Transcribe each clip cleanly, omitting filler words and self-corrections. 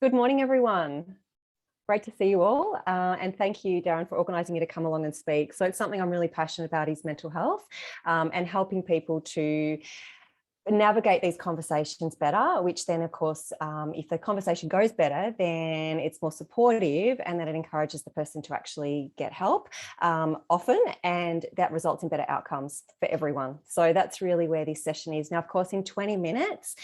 Good morning, everyone. Great to see you all. And thank you, Darren, for organising me to come along and speak. So it's something I'm really passionate about is mental health and helping people to navigate these conversations better, which then, of course, if the conversation goes better, then it's more supportive and then it encourages the person to actually get help often, and that results in better outcomes for everyone. So that's really where this session is. Now, of course, in 20 minutes,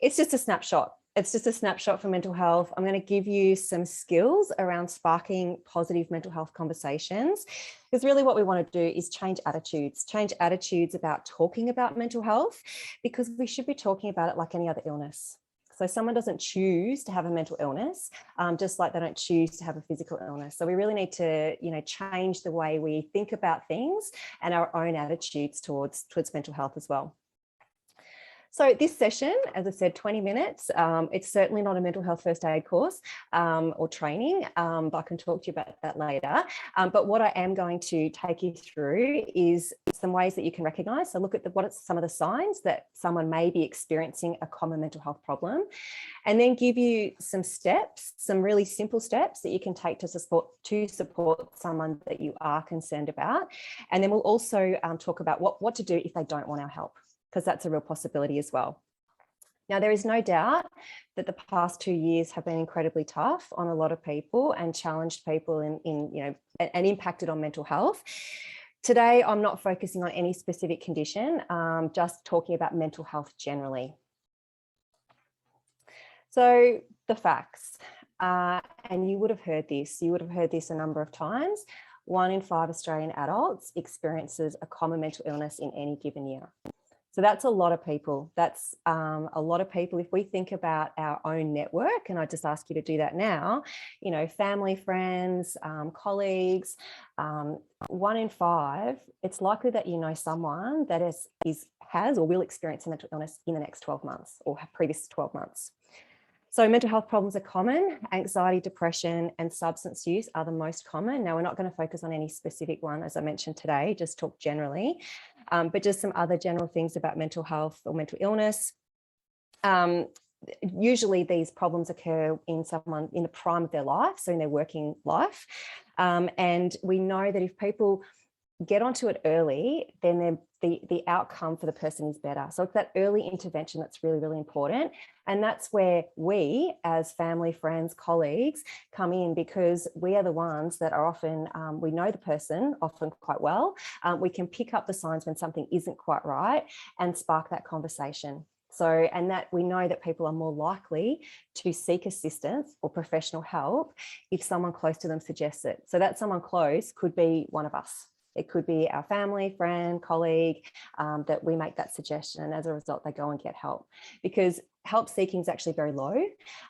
it's just a snapshot. It's just a snapshot for mental health. I'm going to give you some skills around sparking positive mental health conversations, because really what we want to do is change attitudes about talking about mental health, because we should be talking about it like any other illness. So someone doesn't choose to have a mental illness, just like they don't choose to have a physical illness. So we really need to, change the way we think about things and our own attitudes towards mental health as well. So this session, as I said, 20 minutes. It's certainly not a mental health first aid course or training, but I can talk to you about that later. But what I am going to take you through is some ways that you can recognise. So look at what are some of the signs that someone may be experiencing a common mental health problem, and then give you some steps, some really simple steps that you can take to support someone that you are concerned about. And then we'll also talk about what to do if they don't want our help, because that's a real possibility as well. Now, there is no doubt that the past 2 years have been incredibly tough on a lot of people and challenged people and impacted on mental health. Today, I'm not focusing on any specific condition, just talking about mental health generally. So the facts, and you would have heard this a number of times. 1 in 5 Australian adults experiences a common mental illness in any given year. So that's a lot of people. That's a lot of people. If we think about our own network, and I just ask you to do that now, family, friends, colleagues, 1 in 5, it's likely that you know someone that has or will experience a mental illness in the next 12 months or previous 12 months. So mental health problems are common. Anxiety, depression, and substance use are the most common. Now, we're not going to focus on any specific one, as I mentioned today, just talk generally, but just some other general things about mental health or mental illness. Usually these problems occur in someone in the prime of their life, so in their working life. And we know that if people get onto it early, then the outcome for the person is better. So it's that early intervention that's really, really important. And that's where we, as family, friends, colleagues, come in, because we are the ones that are often, we know the person often quite well. We can pick up the signs when something isn't quite right and spark that conversation. So, and that we know that people are more likely to seek assistance or professional help if someone close to them suggests it. So that someone close could be one of us. It could be our family, friend, colleague, that we make that suggestion, and as a result, they go and get help, because help seeking is actually very low.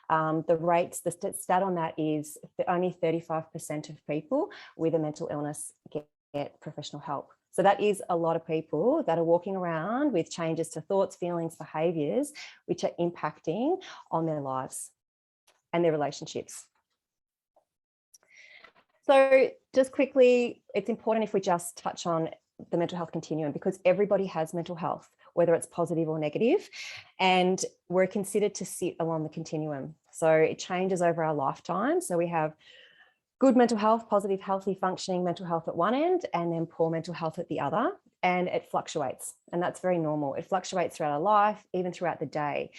The stat on that is that only 35% of people with a mental illness get professional help. So that is a lot of people that are walking around with changes to thoughts, feelings, behaviours, which are impacting on their lives and their relationships. So just quickly, it's important if we just touch on the mental health continuum, because everybody has mental health, whether it's positive or negative, and we're considered to sit along the continuum. So it changes over our lifetime. So we have good mental health, positive, healthy, functioning mental health at one end, and then poor mental health at the other. And it fluctuates, and that's very normal. It fluctuates throughout our life, even throughout the day.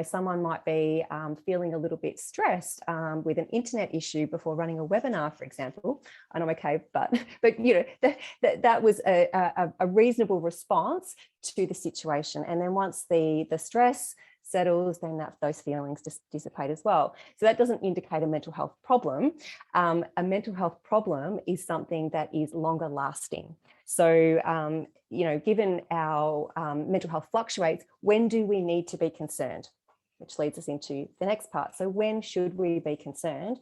Someone might be feeling a little bit stressed with an internet issue before running a webinar, for example. And I'm okay, but that was a reasonable response to the situation. And then once the stress settles, then those feelings just dissipate as well. So that doesn't indicate a mental health problem. A mental health problem is something that is longer lasting. So, given our mental health fluctuates, when do we need to be concerned? Which leads us into the next part. So when should we be concerned?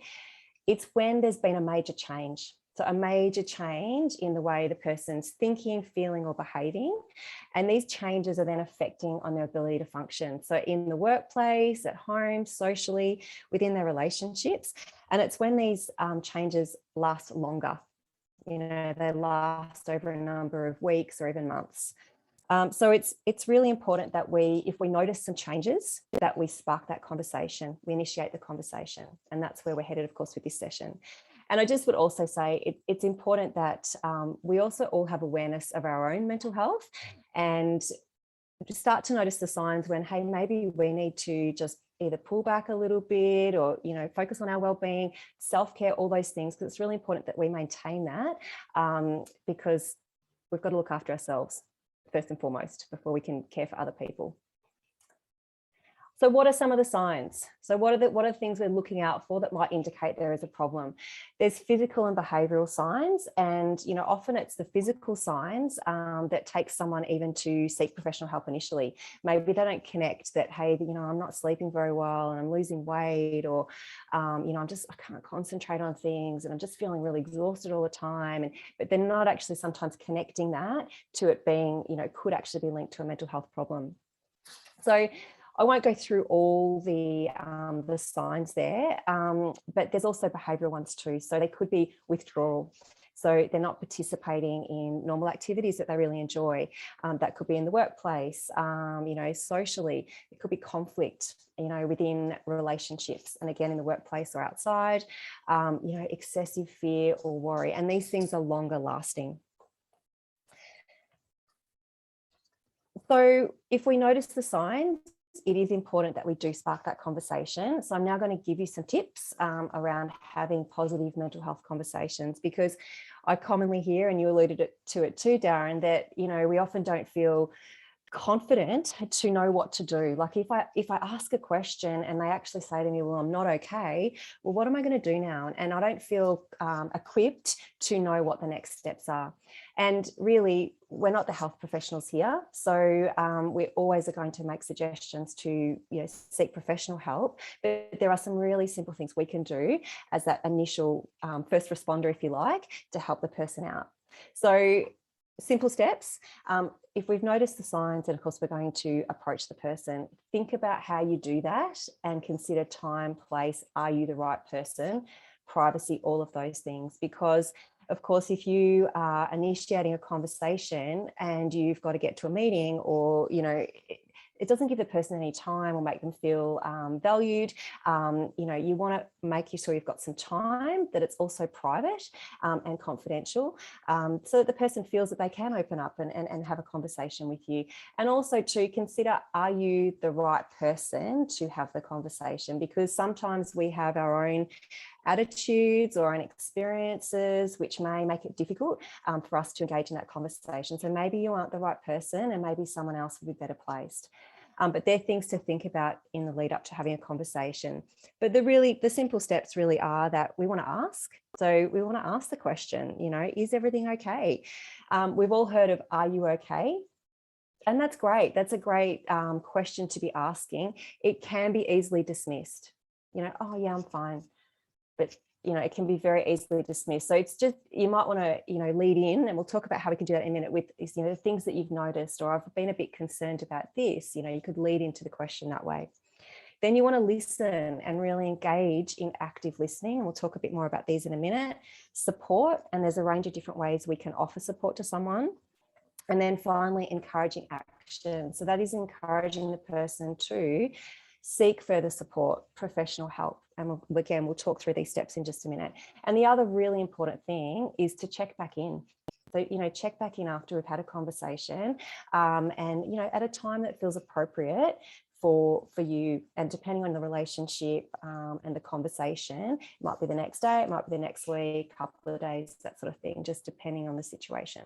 It's when there's been a major change. So a major change in the way the person's thinking, feeling, or behaving. And these changes are then affecting on their ability to function. So in the workplace, at home, socially, within their relationships. And it's when these changes last longer. They last over a number of weeks or even months. So it's really important that if we notice some changes, that we spark that conversation, we initiate the conversation. And that's where we're headed, of course, with this session. And I just would also say it's important that we also all have awareness of our own mental health and start to notice the signs when, hey, maybe we need to just either pull back a little bit or, focus on our well-being, self-care, all those things, because it's really important that we maintain that because we've got to look after ourselves first and foremost before we can care for other people. So what are some of the signs? So what are the things we're looking out for that might indicate there is a problem? There's physical and behavioural signs, and often it's the physical signs that take someone even to seek professional help initially. Maybe they don't connect that, hey, I'm not sleeping very well and I'm losing weight, or I can't concentrate on things and I'm just feeling really exhausted all the time. But they're not actually sometimes connecting that to it being, could actually be linked to a mental health problem. So I won't go through all the signs there, but there's also behavioural ones too. So they could be withdrawal. So they're not participating in normal activities that they really enjoy. That could be in the workplace, socially. It could be conflict, within relationships, and again in the workplace or outside. Excessive fear or worry, and these things are longer lasting. So if we notice the signs, it is important that we do spark that conversation. So I'm now going to give you some tips around having positive mental health conversations, because I commonly hear, and you alluded to it too, Darren, that, we often don't feel confident to know what to do. Like if I ask a question and they actually say to me, well, I'm not okay, well, what am I going to do now? And I don't feel equipped to know what the next steps are. And really, we're not the health professionals here, so we always are going to make suggestions to seek professional help. But there are some really simple things we can do as that initial first responder, if you like, to help the person out. So simple steps. If we've noticed the signs, and of course we're going to approach the person, think about how you do that and consider time, place, are you the right person, privacy, all of those things. Because of course, if you are initiating a conversation and you've got to get to a meeting, or, it doesn't give the person any time or make them feel valued. You want to make sure you've got some time, that it's also private and confidential, so that the person feels that they can open up and have a conversation with you. And also to consider, are you the right person to have the conversation? Because sometimes we have our own attitudes or own experiences which may make it difficult for us to engage in that conversation. So maybe you aren't the right person and maybe someone else would be better placed. But they're things to think about in the lead up to having a conversation. But the simple steps really are that we want to ask. So we want to ask the question, is everything okay? We've all heard of, are you okay? And that's great. That's a great question to be asking. It can be easily dismissed. Oh yeah, I'm fine. But it can be very easily dismissed. So it's just, you might want to, lead in, and we'll talk about how we can do that in a minute with, the things that you've noticed, or I've been a bit concerned about this, you could lead into the question that way. Then you want to listen and really engage in active listening. And we'll talk a bit more about these in a minute. Support, and there's a range of different ways we can offer support to someone. And then finally, encouraging action. So that is encouraging the person to seek further support, professional help. And we'll talk through these steps in just a minute. And the other really important thing is to check back in. So, check back in after we've had a conversation and, at a time that feels appropriate for you. And depending on the relationship and the conversation, it might be the next day, it might be the next week, couple of days, that sort of thing, just depending on the situation.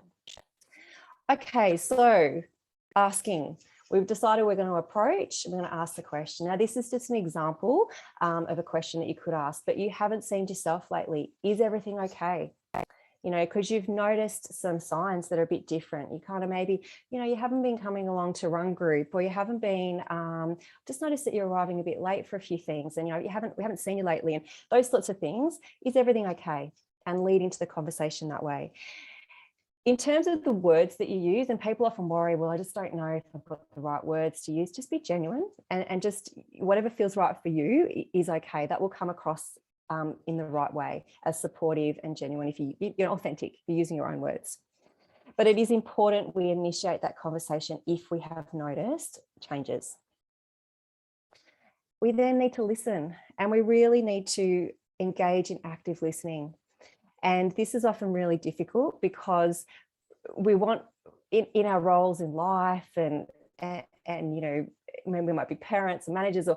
Okay, so asking. We've decided we're going to approach, we're going to ask the question. Now, this is just an example of a question that you could ask, but you haven't seen yourself lately. Is everything okay? Because you've noticed some signs that are a bit different. You kind of maybe, you haven't been coming along to run group, or you haven't been, just noticed that you're arriving a bit late for a few things, and, we haven't seen you lately, and those sorts of things. Is everything okay? And lead into the conversation that way. In terms of the words that you use, and people often worry, well, I just don't know if I've got the right words to use, just be genuine and just whatever feels right for you is okay. That will come across in the right way as supportive and genuine if you're authentic, if you're using your own words. But it is important we initiate that conversation if we have noticed changes. We then need to listen, and we really need to engage in active listening. And this is often really difficult because we want in our roles in life and you know, when we might be parents and managers,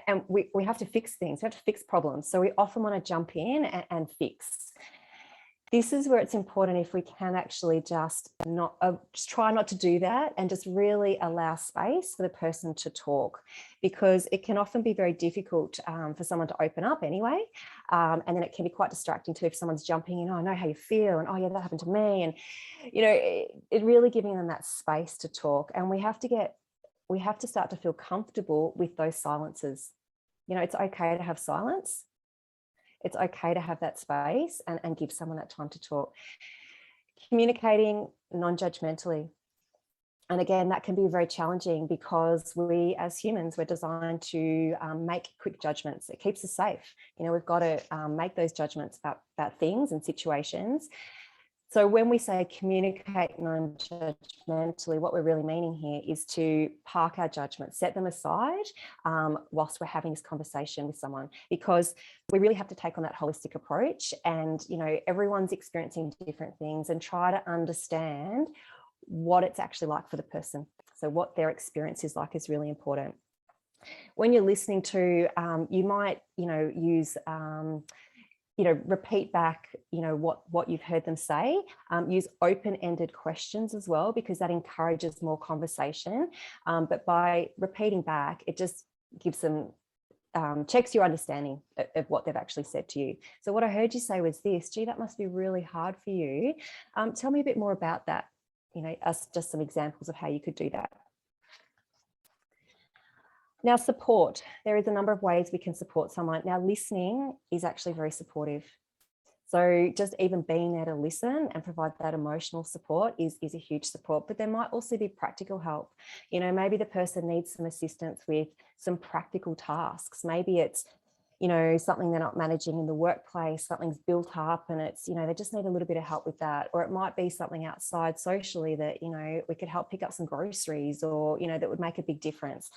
and we have to fix things, we have to fix problems. So we often want to jump in and fix. This is where it's important if we can actually just try not to do that and just really allow space for the person to talk, because it can often be very difficult for someone to open up anyway. And then it can be quite distracting too if someone's jumping in, oh, I know how you feel, and oh yeah, that happened to me. And, you know, it really giving them that space to talk. And we have to start to feel comfortable with those silences. You know, it's okay to have silence. It's okay to have that space and give someone that time to talk. Communicating non-judgmentally. And again, that can be very challenging because we as humans, we're designed to make quick judgments. It keeps us safe. You know, we've got to make those judgments about things and situations. So when we say communicate non-judgmentally, what we're really meaning here is to park our judgments, set them aside whilst we're having this conversation with someone, because we really have to take on that holistic approach. And, you know, everyone's experiencing different things, and try to understand what it's actually like for the person. So what their experience is like is really important. When you're listening to, you might, you know, use you know, repeat back, you know, what you've heard them say. Use open-ended questions as well, because that encourages more conversation. But by repeating back, it just gives them, checks your understanding of what they've actually said to you. So what I heard you say was this: gee, that must be really hard for you. Tell me a bit more about that. You know, just some examples of how you could do that. Now, support. There is a number of ways we can support someone. Now, listening is actually very supportive. So just even being there to listen and provide that emotional support is a huge support. But there might also be practical help. You know, maybe the person needs some assistance with some practical tasks. Maybe it's, you know, something they're not managing in the workplace, something's built up and it's, you know, they just need a little bit of help with that. Or it might be something outside socially that, you know, we could help pick up some groceries, or, you know, that would make a big difference.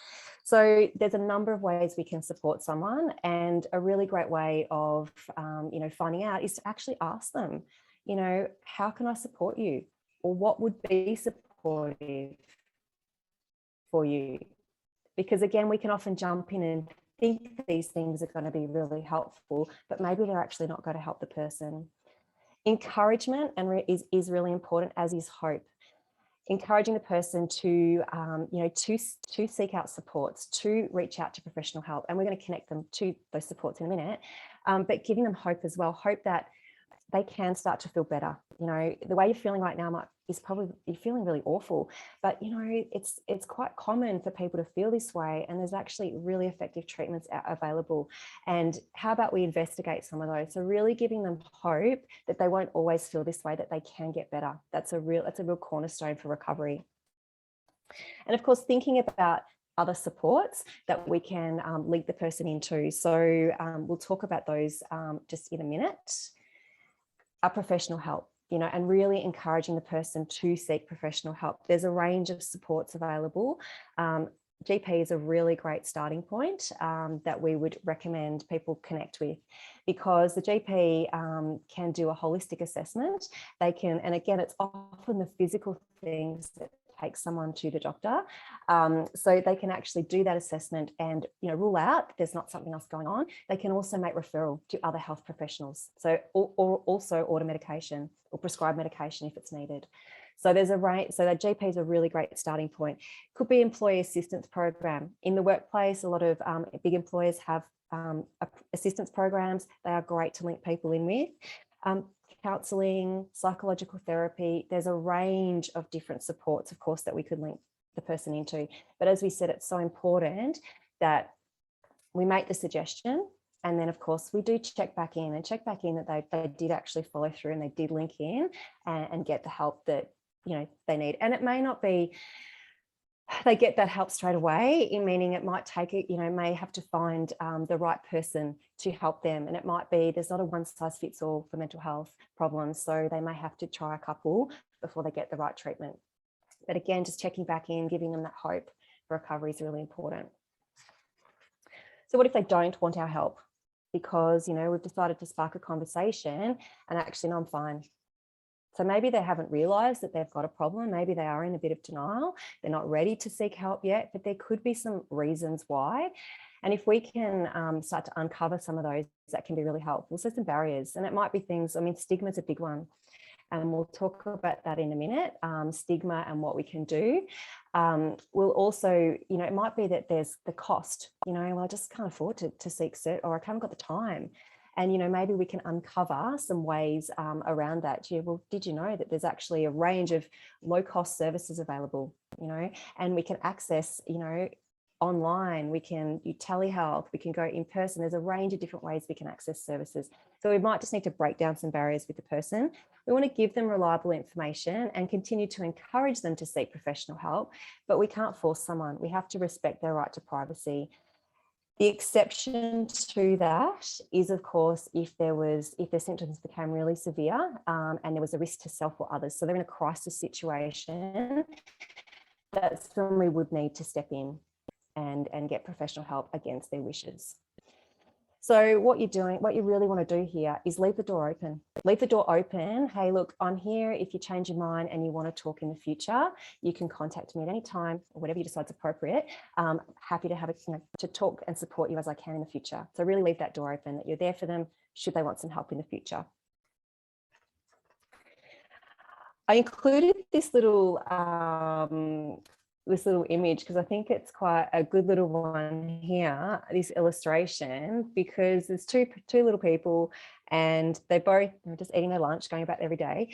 So there's a number of ways we can support someone, and a really great way of, you know, finding out is to actually ask them, you know, how can I support you? Or what would be supportive for you? Because again, we can often jump in and think these things are going to be really helpful, but maybe they're actually not going to help the person. Encouragement is really important, as is hope. Encouraging the person to, you know, to seek out supports, to reach out to professional help, and we're going to connect them to those supports in a minute. But giving them hope as well, hope that they can start to feel better. You know, the way you're feeling right now is probably, you're feeling really awful, but you know, it's quite common for people to feel this way, and there's actually really effective treatments available. And how about we investigate some of those? So really giving them hope that they won't always feel this way, that they can get better. That's a real cornerstone for recovery. And of course, thinking about other supports that we can link the person into. So we'll talk about those just in a minute. Our professional help, you know, and really encouraging the person to seek professional help. There's a range of supports available. GP is a really great starting point that we would recommend people connect with, because the GP can do a holistic assessment. They can, and again, it's often the physical things that take someone to the doctor. So they can actually do that assessment and, you know, rule out there's not something else going on. They can also make referral to other health professionals. So, or also order medication or prescribe medication if it's needed. So there's a range. So that GP is a really great starting point. Could be employee assistance program in the workplace. A lot of big employers have assistance programs. They are great to link people in with. Counselling, psychological therapy. There's a range of different supports, of course, that we could link the person into. But as we said, it's so important that we make the suggestion, and then of course we do check back in that they did actually follow through and they did link in and get the help that, you know, they need. And it may not be they get that help straight away, in meaning it might take it, you know, may have to find the right person to help them. And it might be, there's not a one size fits all for mental health problems. So they may have to try a couple before they get the right treatment. But again, just checking back in, giving them that hope for recovery is really important. So what if they don't want our help? Because, you know, we've decided to spark a conversation and actually, no, I'm fine. So maybe they haven't realized that they've got a problem. Maybe they are in a bit of denial. They're not ready to seek help yet, but there could be some reasons why. And if we can start to uncover some of those, that can be really helpful. So some barriers, and it might be things, I mean, stigma is a big one. And we'll talk about that in a minute, stigma and what we can do. We'll also, you know, it might be that there's the cost, you know, well, I just can't afford to seek cert, or I haven't got the time. And, you know, maybe we can uncover some ways around that. Yeah, well, did you know that there's actually a range of low-cost services available, you know, and we can access, you know, online, we can do telehealth, we can go in person. There's a range of different ways we can access services. So we might just need to break down some barriers with the person. We want to give them reliable information and continue to encourage them to seek professional help, but we can't force someone. We have to respect their right to privacy. The exception to that is, of course, if their symptoms became really severe and there was a risk to self or others. So they're in a crisis situation, that's when we would need to step in and get professional help against their wishes. So what you really want to do here is leave the door open. Leave the door open. Hey, look, I'm here. If you change your mind and you want to talk in the future, you can contact me at any time, or whatever you decide is appropriate. Happy to have to talk and support you as I can in the future. So really leave that door open, that you're there for them should they want some help in the future. I included this little image because I think it's quite a good little one here, this illustration, because there's two little people and they're just eating their lunch, going about every day,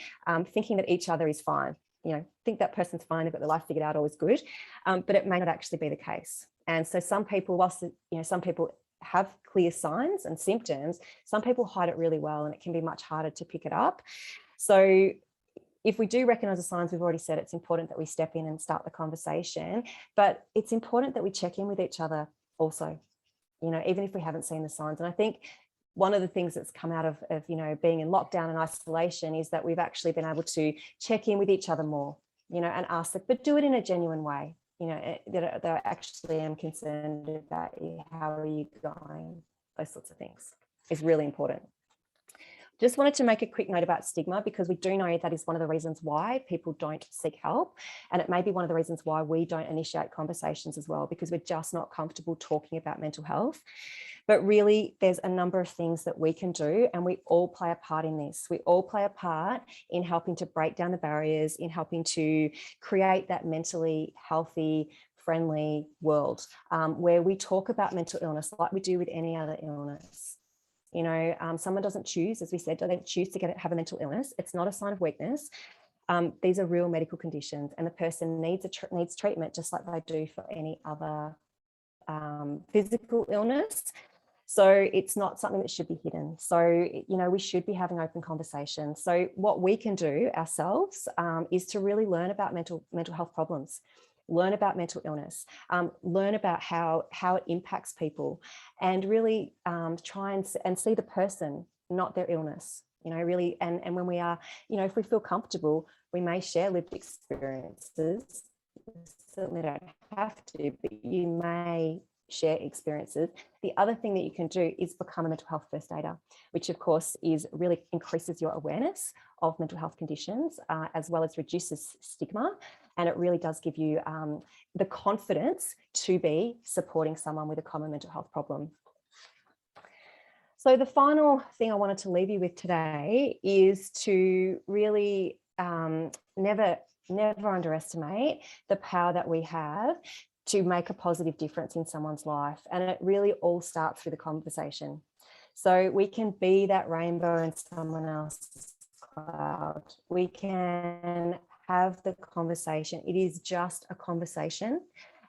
thinking that each other is fine. You know, think that person's fine, they've got their life figured out, always good, but it may not actually be the case. And so some people, whilst, you know, some people have clear signs and symptoms, some people hide it really well and it can be much harder to pick it up. So if we do recognize the signs, we've already said it's important that we step in and start the conversation, but it's important that we check in with each other also, you know, even if we haven't seen the signs. And I think one of the things that's come out of you know, being in lockdown and isolation is that we've actually been able to check in with each other more, you know, and ask it, but do it in a genuine way, you know, that I actually am concerned about you, how are you going, those sorts of things is really important. Just wanted to make a quick note about stigma, because we do know that is one of the reasons why people don't seek help. And it may be one of the reasons why we don't initiate conversations as well, because we're just not comfortable talking about mental health. But really, there's a number of things that we can do, and we all play a part in this. We all play a part in helping to break down the barriers, in helping to create that mentally healthy, friendly world where we talk about mental illness like we do with any other illness. You know, someone doesn't choose, as we said, they don't choose to have a mental illness. It's not a sign of weakness. These are real medical conditions, and the person needs treatment just like they do for any other physical illness. So it's not something that should be hidden. So, you know, we should be having open conversations. So what we can do ourselves is to really learn about mental health problems, learn about mental illness, learn about how it impacts people, and really try and see the person, not their illness, you know, really. And when we are, you know, if we feel comfortable, we may share lived experiences. You certainly don't have to, but you may share experiences. The other thing that you can do is become a mental health first aider, which of course really increases your awareness of mental health conditions, as well as reduces stigma. And it really does give you the confidence to be supporting someone with a common mental health problem. So the final thing I wanted to leave you with today is to really never underestimate the power that we have to make a positive difference in someone's life. And it really all starts through the conversation. So we can be that rainbow in someone else's cloud. We can have the conversation. It is just a conversation,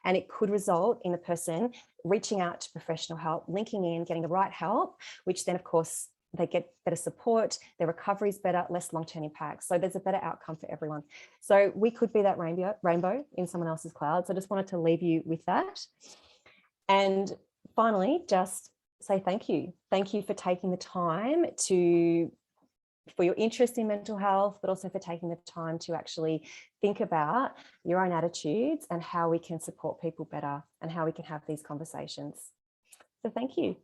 and it could result in the person reaching out to professional help, linking in, getting the right help, which then of course they get better support, their recovery is better, less long-term impacts. So there's a better outcome for everyone. So we could be that rainbow in someone else's cloud. So I just wanted to leave you with that. And finally, just say thank you. Thank you for taking the time to for your interest in mental health, but also for taking the time to actually think about your own attitudes and how we can support people better and how we can have these conversations. So thank you.